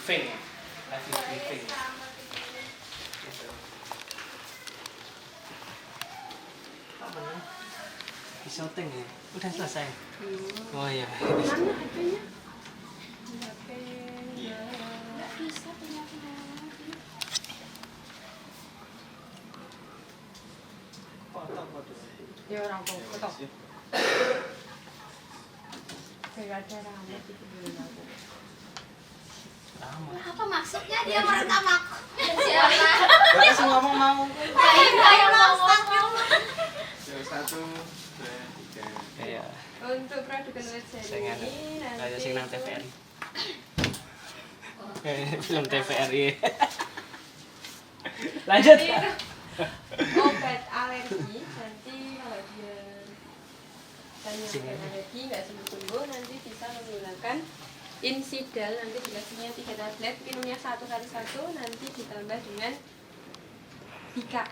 briefing ya, live briefing. Gitu. Apa nih? Di syuting ya? Udah selesai? Oh iya. Mana HP-nya? Nggak bisa punya Foto. ya orang foto. Kayak ada rambut itu dulu aku. Lama. Apa maksudnya dia merekam aku? Siapa? Gak kasih ngomong mau. Ayo ngomong. 1, 2, 3. Iya. Untuk produk Indonesia ini Kayak sing nang nanti TVRI. Film TVRI. Lanjut. obat alergi nanti kalau dia tanya obat alergi nggak sembuh-sembuh nanti bisa menggunakan Insidal, nanti dikasihnya 3 tablet, minumnya 1 kali 1, nanti ditambah dengan bikap.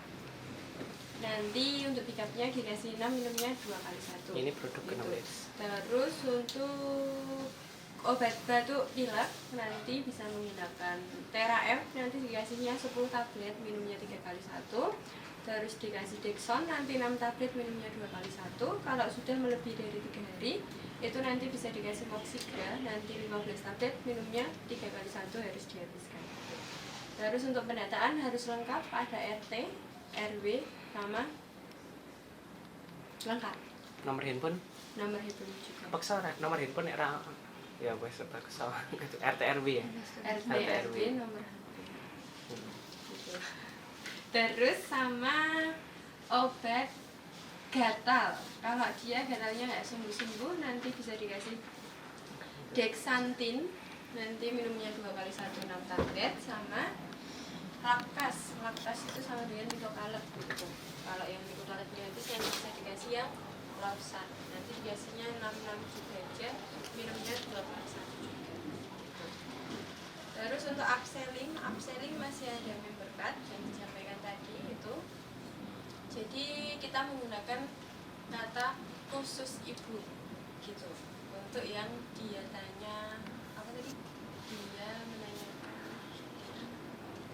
Nanti untuk bikapnya dikasih 6, minumnya 2 kali 1. Ini produk knowledge. Terus untuk obat batuk pilek nanti bisa menggunakan Tera F, nanti dikasihnya 10 tablet, minumnya 3 kali 1. Terus dikasih Dexon, nanti 6 tablet, minumnya 2 kali 1. Kalau sudah melebihi dari 3 hari, itu nanti bisa dikasih Moxigra, nanti 15 tablet, minumnya 3 kali 1 harus dihabiskan. Terus untuk pendataan harus lengkap, ada RT, RW, sama lengkap. Nomor handphone? Nomor handphone juga. Paksa nomor handphone nek ra ya wis paksa gitu. RT RW ya. RT, RW, nomor HP. Gitu. Terus sama obat gatal. Kalau dia gatalnya nggak sembuh-sembuh, nanti bisa dikasih Dexantin, nanti minumnya 2 kali 1, 6 tablet, sama Laktas. Laktas itu sama dengan Mitokalet gitu. Kalau yang Mitokaletnya itu yang bisa dikasih yang Lausan, nanti dikasihnya 6 juga aja, minumnya 2 kali 1 juga. Terus untuk upselling masih ada member card yang disampaikan tadi itu. Jadi kita menggunakan kata khusus ibu gitu untuk yang dia tanya apa tadi, dia menanyakan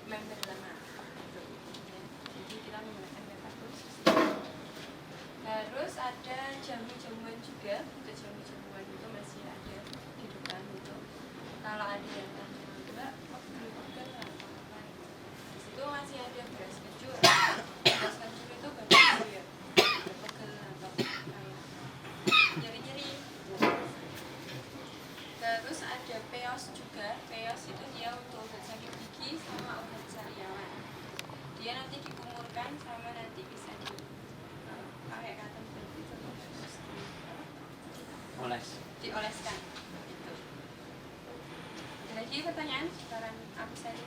member lama gitu. Ya, jadi kita menggunakan kata khusus. Terus ada jamu-jamuan juga, untuk jamu-jamuan itu masih ada di depan itu. Kalau ada yang tanya juga pegel atau apa, di situ masih ada beras kencur. Beras kencur itu bagus ya, pegel atau kayak nyeri-nyeri. Terus ada peos juga. Peos itu dia untuk obat sakit gigi sama obat sariawan. Dia nanti dikumurkan sama nanti bisa pakai cotton bud itu dioleskan gitu. Ada lagi pertanyaan? Sekarang aku saja.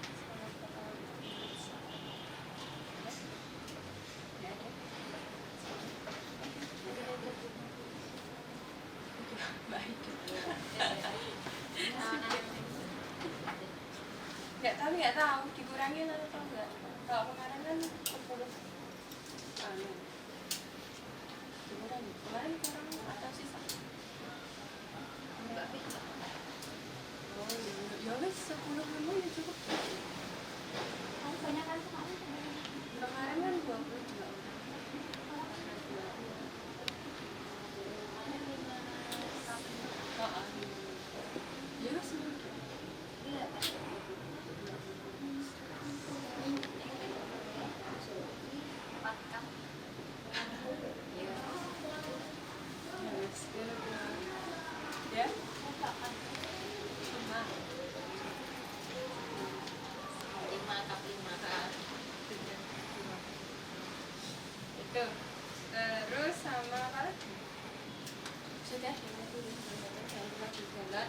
Nggak tahu dikurangin atau enggak. Kalau kemarin kan 10 kemarin kurang atau sisa? Enggak bisa. Oh ya wes 10 kamu ya cukup. Kamu banyak kan Kemarin kan 22. Ya wes ya. Itu. Terus sama apa lagi? Sudah jangan lupa di jalan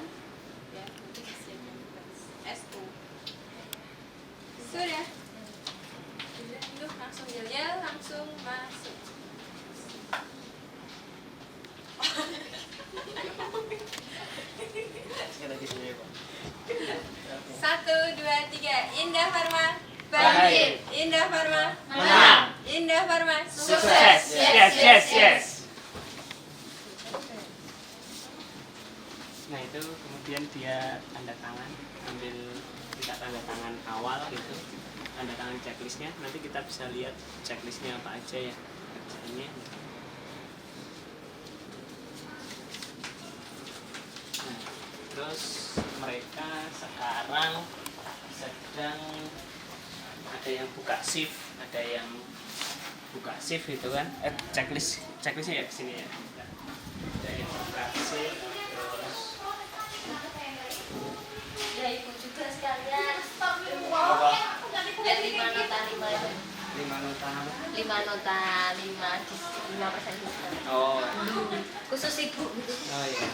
ya, nanti disiapkan SU. Sudah. Itu langsung yel langsung masuk. Satu, dua, tiga. Indah Farma bangkit. Indah Farma Menang. Indah Farma Sukses. Yes. Nah itu kemudian dia tanda tangan, ambil minta tanda tangan awal gitu, tanda tangan checklistnya. Nanti kita bisa lihat checklistnya apa aja ya kerjaannya. Nah, terus mereka sekarang sedang ada yang buka shift, ada yang buka shift gitu kan. Checklistnya ya kesini ya. Ada yang buka shift, terus Ya ibu juga sekalian. apa? 5 nota 5 nota. 5% diskon. Oh. Khusus ibu gitu. Oh iya.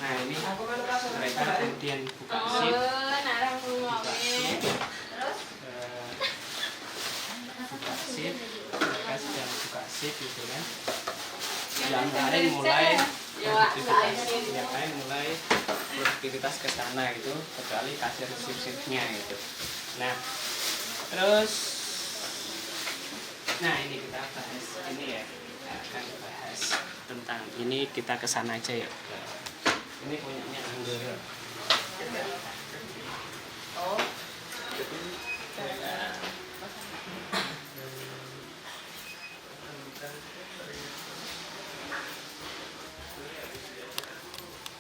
Nah ini mereka kemudian buka shift, narang semua. buka shift, Terus buka shift, mereka sedang buka shift gitu kan. Yang lain mulai produktivitas ke sana gitu, kecuali kasir shift-shiftnya gitu. Nah terus, nah ini kita bahas ini ya, kita akan bahas tentang ini, kita ke sana aja ya. Ini punyanya Anggara. oh,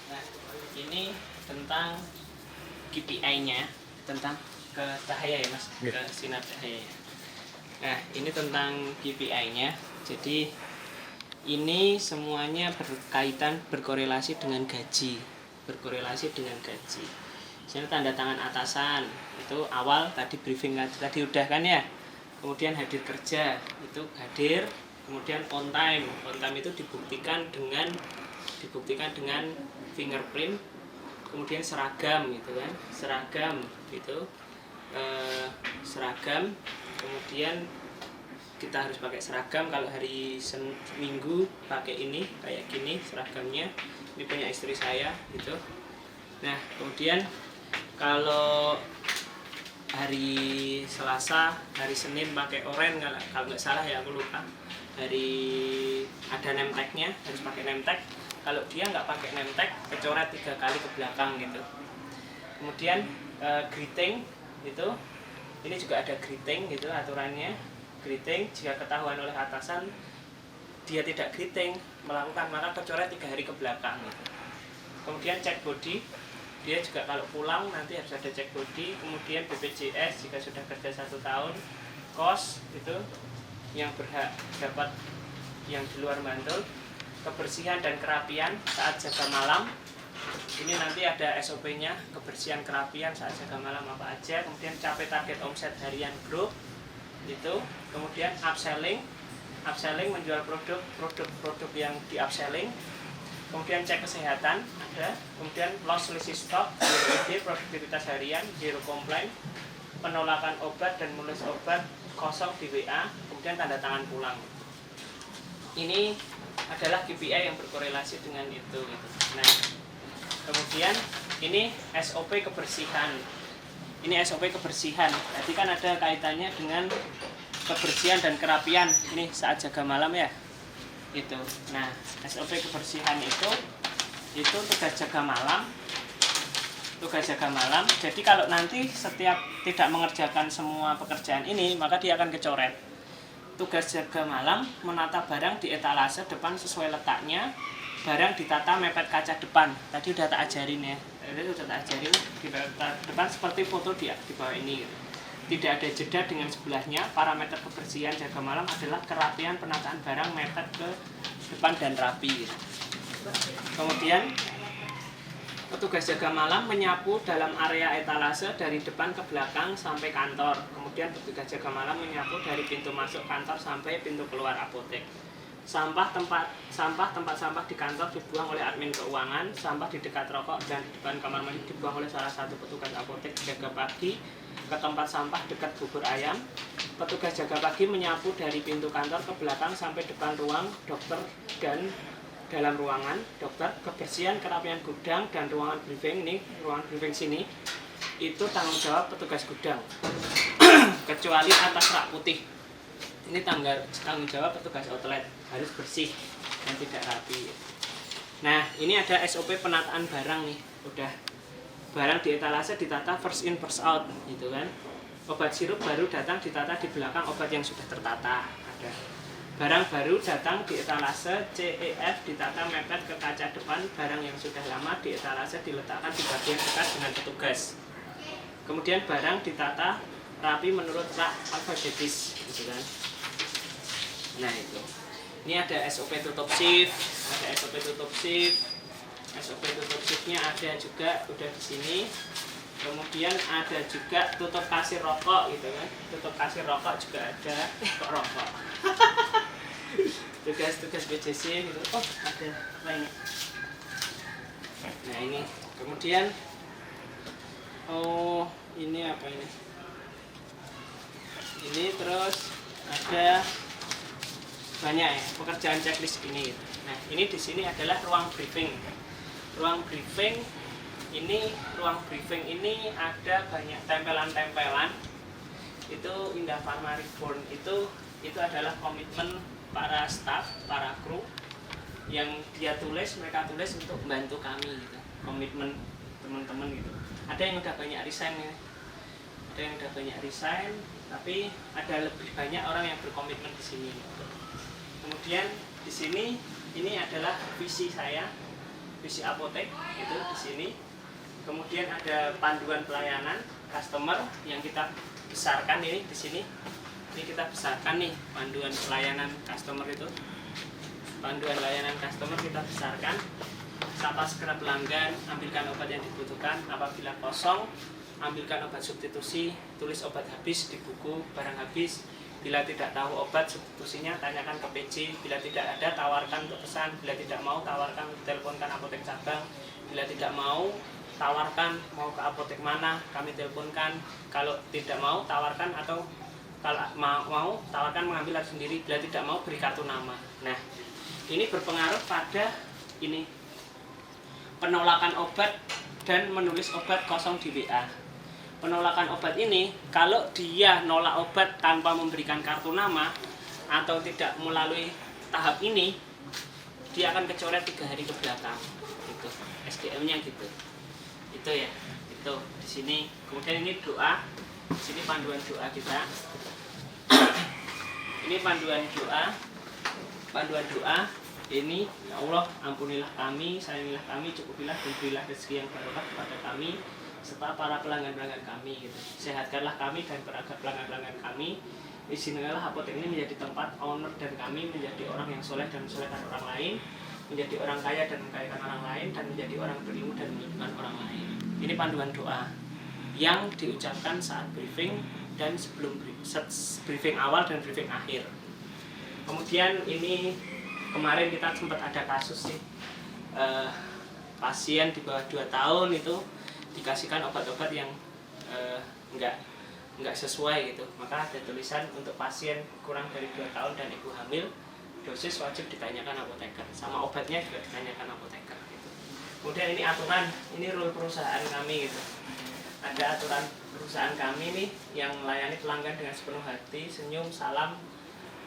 Nah, ini tentang KPI-nya, tentang ke cahaya ya Mas, ke sinar cahaya. Nah, ini tentang KPI-nya. Jadi ini semuanya berkaitan, berkorelasi dengan gaji, berkorelasi dengan gaji. Sini tanda tangan atasan itu awal tadi briefing tadi udah kan ya. Kemudian hadir kerja itu hadir, kemudian on time itu dibuktikan dengan fingerprint, kemudian seragam gitu kan, seragam kemudian kita harus pakai seragam. Kalau hari Minggu pakai ini kayak gini seragamnya, ini punya istri saya gitu. Nah kemudian kalau hari Selasa, hari Senin pakai oranye, kalau nggak salah ya, aku lupa. Hari ada name tag-nya, harus pakai name tag. Kalau dia nggak pakai name tag, kecoret 3 kali ke belakang gitu. Kemudian greeting itu, ini juga ada greeting gitu aturannya. Greeting jika ketahuan oleh atasan dia tidak greeting melakukan, maka kecoret 3 hari ke belakang gitu. Kemudian cek body, dia juga kalau pulang nanti harus ada cek body. Kemudian BPJS jika sudah kerja 1 tahun, kos itu yang berhak dapat yang di luar Bantul. Kebersihan dan kerapian saat jaga malam, ini nanti ada SOP-nya, kebersihan kerapian saat jaga malam apa aja. Kemudian capai target omset harian grup itu. Kemudian upselling menjual produk yang di upselling. Kemudian cek kesehatan ada. Kemudian loss list stock, produktivitas harian, zero complaint, penolakan obat dan menulis obat kosong di WA. Kemudian tanda tangan pulang. Ini adalah KPI yang berkorelasi dengan itu gitu. Nah kemudian ini SOP kebersihan. Ini SOP kebersihan. Tadi kan ada kaitannya dengan kebersihan dan kerapian. Ini saat jaga malam ya. Itu. Nah, SOP kebersihan itu tugas jaga malam. Tugas jaga malam. Jadi kalau nanti setiap tidak mengerjakan semua pekerjaan ini, maka dia akan kecoret. Tugas jaga malam menata barang di etalase depan sesuai letaknya. Barang ditata mepet kaca depan. Tadi udah tak ajarin ya. Tadi udah tak ajarin di depan seperti foto di bawah ini gitu. Tidak ada jeda dengan sebelahnya. Parameter kebersihan jaga malam adalah kerapian penataan barang mepet ke depan dan rapi gitu. Kemudian petugas jaga malam menyapu dalam area etalase dari depan ke belakang sampai kantor. Kemudian petugas jaga malam menyapu dari pintu masuk kantor sampai pintu keluar apotek. Tempat sampah di kantor dibuang oleh admin keuangan. Sampah di dekat rokok dan di depan kamar mandi dibuang oleh salah satu petugas apotek jaga pagi ke tempat sampah dekat bubur ayam. Petugas jaga pagi menyapu dari pintu kantor ke belakang sampai depan ruang dokter dan dalam ruangan dokter. Kebersihan kerapian gudang dan ruangan briefing, nih ruangan briefing sini itu tanggung jawab petugas gudang kecuali atas rak putih, ini tanggung jawab petugas outlet, harus bersih dan tidak rapi. Nah ini ada SOP penataan barang nih, udah barang di etalase ditata first in first out gitu kan. Obat sirup baru datang ditata di belakang obat yang sudah tertata. Ada barang baru datang di etalase CEF ditata mepet ke kaca depan. Barang yang sudah lama di etalase diletakkan di bagian dekat dengan petugas. Kemudian barang ditata rapi menurut rak alfabetis gitu kan. Nah itu. Ini ada SOP tutup shift, ada SOP tutup shift. SOP tutup shiftnya ada juga udah di sini. Kemudian ada juga tutup kasir rokok gitu kan. Tutup kasir rokok juga ada. Kok rokok? Tugas-tugas BCC gitu. Oh, ada apa ini? Nah, ini. Kemudian oh, ini apa ini? Ini terus ada banyak ya pekerjaan checklist ini gitu. Nah, ini di sini adalah ruang briefing. Ruang briefing ini ada banyak tempelan-tempelan. Itu Indah Pharma Reborn itu adalah komitmen para staff, para kru yang mereka tulis untuk membantu kami gitu. Komitmen teman-teman gitu. Ada yang udah banyak resign ya. Ada yang udah banyak resign, tapi ada lebih banyak orang yang berkomitmen di sini gitu. Kemudian di sini ini adalah visi saya, visi apotek itu di sini. Kemudian ada panduan pelayanan customer yang kita besarkan ini di sini. Ini kita besarkan nih panduan pelayanan customer itu. Panduan layanan customer kita besarkan. Sapa segera pelanggan, ambilkan obat yang dibutuhkan. Apabila kosong, ambilkan obat substitusi. Tulis obat habis di buku, barang habis. Bila tidak tahu obat substitusinya, tanyakan ke PJ. Bila tidak ada, tawarkan untuk pesan. Bila tidak mau, tawarkan, teleponkan apotek cabang. Bila tidak mau, tawarkan mau ke apotek mana, kami teleponkan. Kalau tidak mau, tawarkan, atau kalau mau tawarkan mengambil sendiri. Bila tidak mau, beri kartu nama. Nah, ini berpengaruh pada ini penolakan obat dan menulis obat kosong di WA. Penolakan obat ini, kalau dia nolak obat tanpa memberikan kartu nama atau tidak melalui tahap ini, dia akan kecoret 3 hari ke belakang. Itu SDM-nya gitu. Itu ya, itu di sini. Kemudian ini doa, di sini panduan doa kita. Ini panduan doa. Ini ya Allah, ampunilah kami, sayangilah kami, cukupilah dan berilah rezeki yang barokah kepada kami serta para pelanggan-pelanggan kami gitu. Sehatkanlah kami dan pelanggan-pelanggan kami. Izinkanlah apotek ini menjadi tempat owner dan kami menjadi orang yang soleh dan mensolehkan orang lain, menjadi orang kaya dan mengkayakan orang lain, dan menjadi orang berilmu dan menyembuhkan orang lain. Ini panduan doa yang diucapkan saat briefing dan sebelum briefing awal dan briefing akhir. Kemudian ini kemarin kita sempat ada kasus sih, pasien di bawah 2 tahun itu dikasihkan obat-obat yang enggak sesuai gitu. Maka ada tulisan untuk pasien kurang dari 2 tahun dan ibu hamil, dosis wajib ditanyakan apoteker, sama obatnya juga ditanyakan apoteker gitu. Kemudian ini aturan, ini rule perusahaan kami gitu. Ada aturan perusahaan kami nih yang melayani pelanggan dengan sepenuh hati, senyum, salam.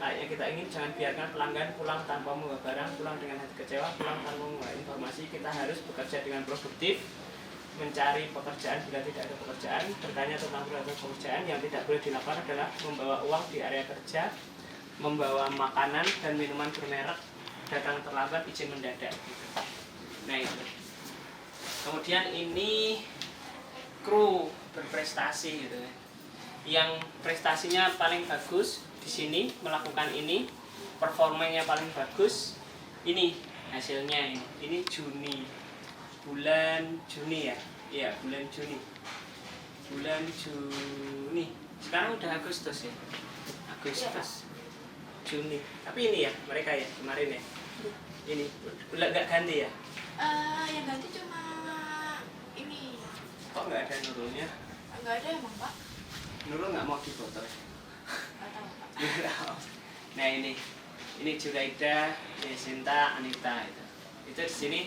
Layaknya kita ingin, jangan biarkan pelanggan pulang tanpa membawa barang, pulang dengan hati kecewa, pulang tanpa membawa informasi. Kita harus bekerja dengan produktif, mencari pekerjaan bila tidak ada pekerjaan, bertanya tentang pekerjaan. Yang tidak boleh dilakukan adalah membawa uang di area kerja, membawa makanan dan minuman bermerek, datang terlambat, izin mendadak. Nah itu. Kemudian ini kru berprestasi gitu ya. Yang prestasinya paling bagus di sini melakukan ini, performanya paling bagus. Ini hasilnya ini. Ini bulan Juni ya. Iya, bulan Juni. Bulan Juni. Sekarang udah Agustus ya. Agustus. Juni. Tapi ini ya, mereka ya kemarin ya. Ini enggak ganti ya? Yang ganti cuma ini. Kok nggak ada Nurulnya? Nggak ada emang Pak. Nurul nggak mau di foto ya? Nggak tahu Pak. Nah ini Juraida, Sinta, Anita itu di sini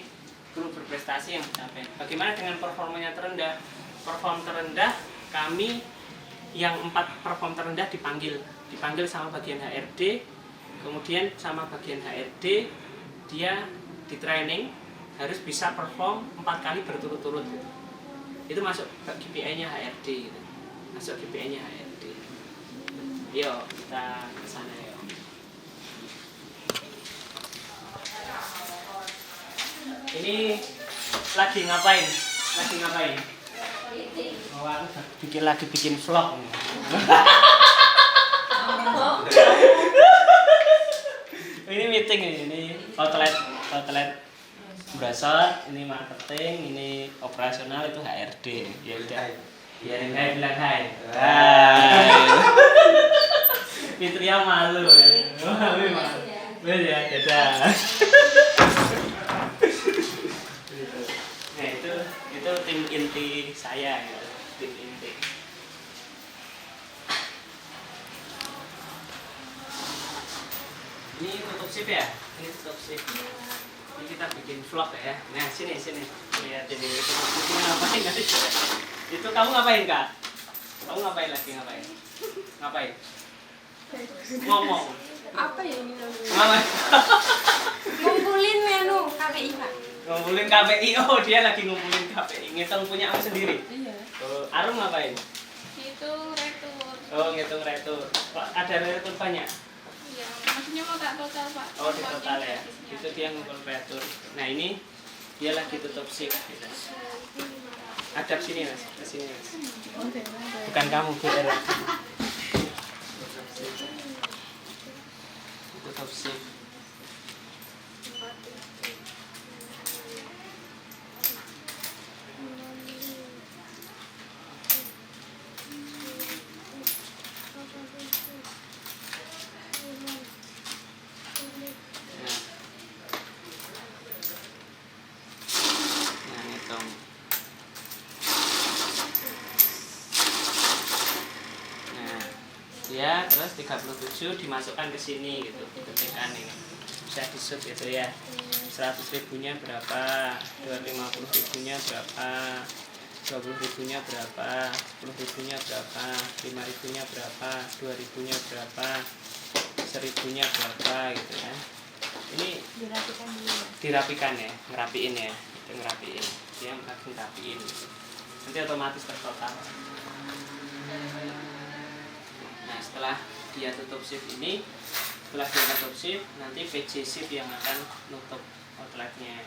kru berprestasi yang mencapai. Bagaimana dengan performanya terendah? Perform terendah kami yang 4 perform terendah dipanggil sama bagian HRD, kemudian sama bagian HRD dia di training harus bisa perform 4 kali berturut-turut gitu. itu masuk ke KPI-nya HRD gitu. Masuk KPI-nya HRD. Yuk kita ke sana yuk. Ini lagi ngapain? Oh, aku lagi bikin vlog. Ini meeting ini outlet browser, ini marketing, ini operasional, itu HRD. Ya udah. Ya hai bilang hai. Fitria malu. Malu ya, dadah. Nah, itu tim inti saya gitu. Tim inti. Ini tutup shift ya? Ini tutup shift. Ini kita bikin vlog ya. Nah, sini. Lihat ini. Itu ngapain tadi? Itu kamu ngapain, Kak? Kamu ngapain? Ngapain? Ngomong. Apa ya ini namanya? Ngapain? Ngumpulin menu KPI, Pak. Ngumpulin KPI. Oh, dia lagi ngumpulin KPI. Ngitung punya kamu sendiri. Iya. Oh, Arum ngapain? Itu retur. Oh, ngitung retur. Pak, ada retur banyak? Iya, maksudnya mau tak total, Pak. Oh, di total ya. Itu dia ngumpul retur. Nah, ini dia lagi tutup shift gitu. Adap sini, Mas. Ke sini, Mas. Bukan kamu, GR. Tutup shift. Ya, terus 37 dimasukkan ke sini gitu, ketikan ini bisa di-shoot gitu ya. 100 ribunya berapa, 250 ribunya berapa, 20 ribunya berapa, 10 ribunya berapa, 5 ribunya berapa, 2 ribunya berapa, 1000-nya berapa gitu ya. Ini Dirapikan dulu. dirapikan ya, ngerapiin ya, itu ngerapiin, dia lagi ngerapiin gitu. Nanti otomatis tertotal. Nah, setelah dia tutup shift ini, nanti PJ shift yang akan nutup outletnya.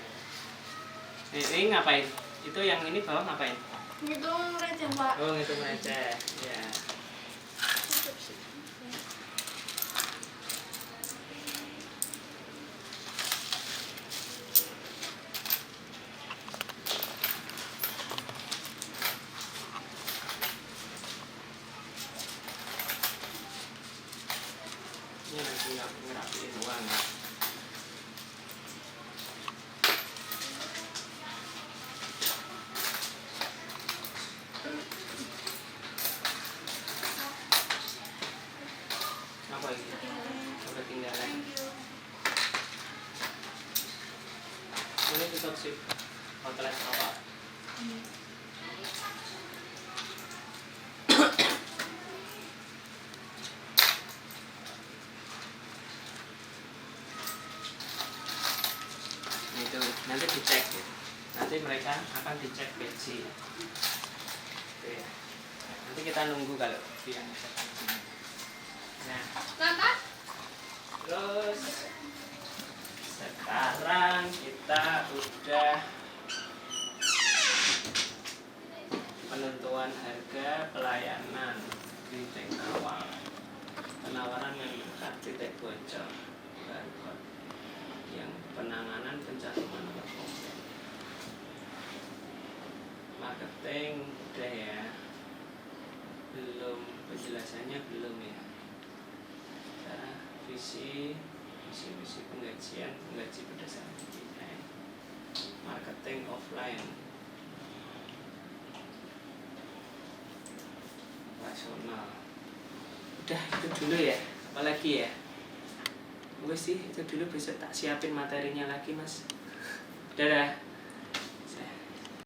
Ini ngapain? Itu yang ini bawah ngapain? Ngitung receh, Pak. Oh, ngitung receh. Ya. Ini lagi ngerapiin uang. Apa ini? Ketinggalan. Ini tutup shift outlet apa? Itu nanti dicek ya. Nanti mereka akan dicek PJ. Oke ya. Nanti kita nunggu kalau dia ngecek. Nah, Lantas? terus sekarang kita udah penentuan harga pelayanan titik awal, penawaran yang dekat titik bocor, barcode, yang penanganan pencantuman komplain, marketing udah ya, belum penjelasannya belum ya. Cara visi penggaji berdasarkan KPI, marketing offline, rasional. Udah itu dulu ya, apalagi ya? Wes sih itu dulu, besok tak siapin materinya lagi, Mas. Dadah.